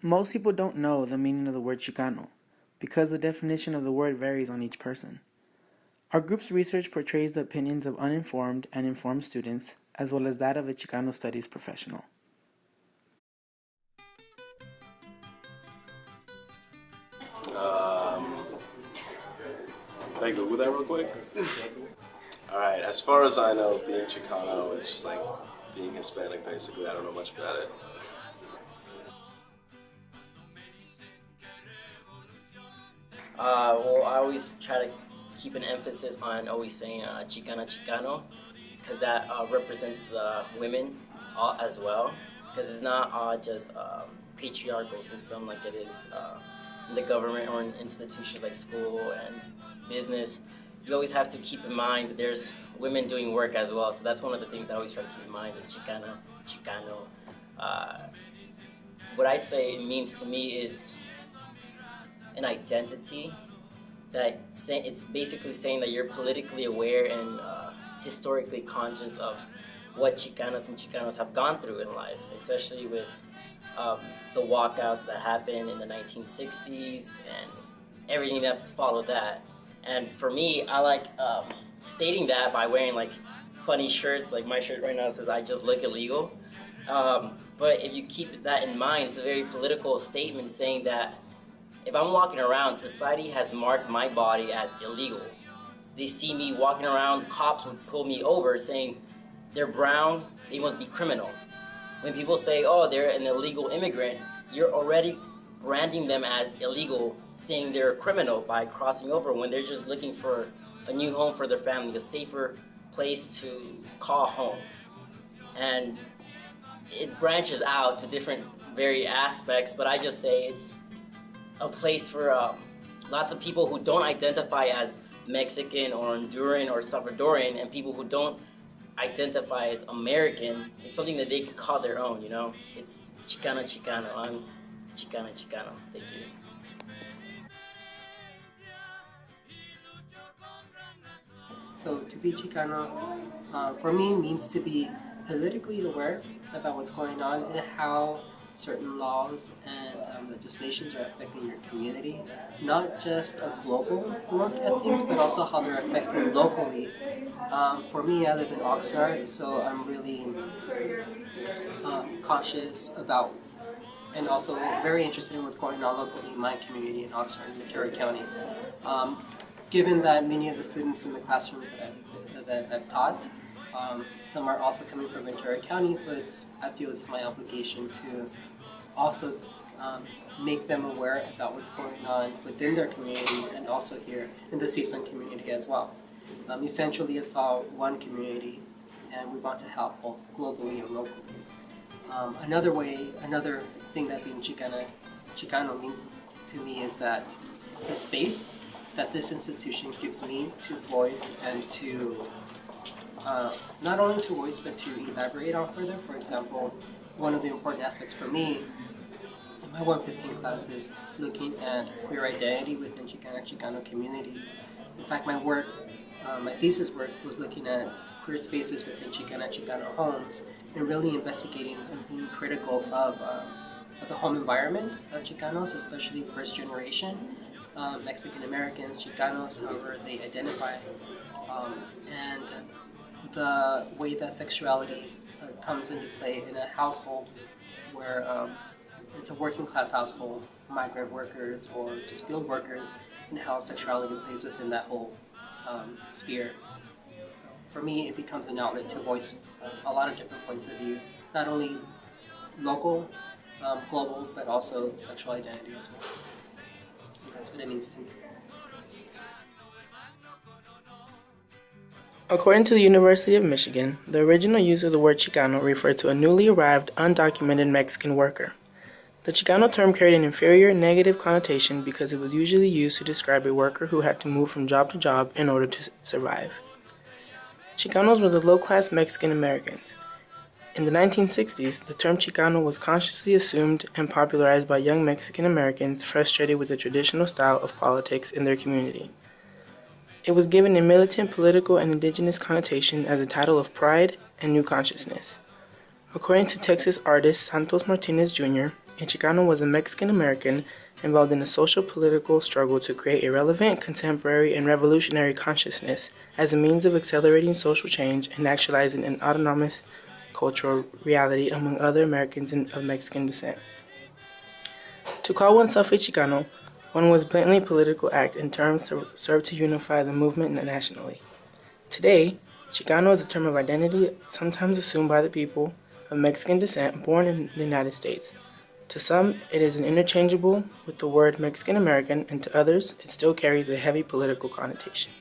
Most people don't know the meaning of the word Chicano because the definition of the word varies on each person. Our group's research portrays the opinions of uninformed and informed students, as well as that of a Chicano studies professional. Um, can I Google that real quick? Alright, as far as I know, being Chicano is just like being Hispanic basically. I don't know much about it. Well, I always try to keep an emphasis on always saying Chicana Chicano because that represents the women as well because it's not just patriarchal system like it is in the government or in institutions like school and business. You always have to keep in mind that there's women doing work as well. So that's one of the things I always try to keep in mind, the Chicano. What I say it means to me is an identity that it's basically saying that you're politically aware and historically conscious of what Chicanas and Chicanos have gone through in life, especially with the walkouts that happened in the 1960s and everything that followed that. And for me, I like stating that by wearing like funny shirts, like my shirt right now says "I just look illegal." But if you keep that in mind, it's a very political statement saying that if I'm walking around, society has marked my body as illegal. They see me walking around, cops would pull me over saying they're brown, they must be criminal. When people say, oh, they're an illegal immigrant, you're already branding them as illegal, saying they're a criminal by crossing over when they're just looking for a new home for their family, a safer place to call home. And it branches out to different very aspects, but I just say it's a place for lots of people who don't identify as Mexican or Honduran or Salvadorian and people who don't identify as American. It's something that they can call their own, you know? It's Chicano Chicano. I'm Chicano Chicano. Thank you. So to be Chicano, for me, means to be politically aware about what's going on and how certain laws and legislations are affecting your community. Not just a global look at things, but also how they're affecting locally. For me, I live in Oxnard, so I'm really cautious about and also very interested in what's going on locally in my community in Oxnard, Ventura County. Given that many of the students in the classrooms that I've taught, some are also coming from Ventura County, so I feel it's my obligation to also make them aware about what's going on within their community and also here in the CSUN community as well. Essentially, it's all one community, and we want to help both globally and locally. Another thing that being Chicano means to me is that the space that this institution gives me to voice and to not only to voice but to elaborate on further. For example, one of the important aspects for me in my 115 class is looking at queer identity within Chicano communities. In fact, my thesis work was looking at queer spaces within Chicano homes and really investigating and being critical of the home environment of Chicanos, especially first generation Mexican Americans, Chicanos, however they identify, and the way that sexuality comes into play in a household where it's a working class household, migrant workers or just field workers, and how sexuality plays within that whole sphere. So for me, it becomes an outlet to voice a lot of different points of view, not only local, global, but also sexual identity as well. That's what it means to me. According to the University of Michigan, the original use of the word Chicano referred to a newly arrived, undocumented Mexican worker. The Chicano term carried an inferior, negative connotation because it was usually used to describe a worker who had to move from job to job in order to survive. Chicanos were the low-class Mexican Americans. In the 1960s, the term Chicano was consciously assumed and popularized by young Mexican Americans frustrated with the traditional style of politics in their community. It was given a militant, political, and indigenous connotation as a title of pride and new consciousness. According to Texas artist Santos Martinez Jr., a Chicano was a Mexican American involved in a social political struggle to create a relevant, contemporary, and revolutionary consciousness as a means of accelerating social change and actualizing an autonomous cultural reality among other Americans of Mexican descent. To call oneself a Chicano, one was blatantly political act in terms to serve to unify the movement nationally. Today, Chicano is a term of identity sometimes assumed by the people of Mexican descent born in the United States. To some, it is interchangeable with the word Mexican American, and to others, it still carries a heavy political connotation.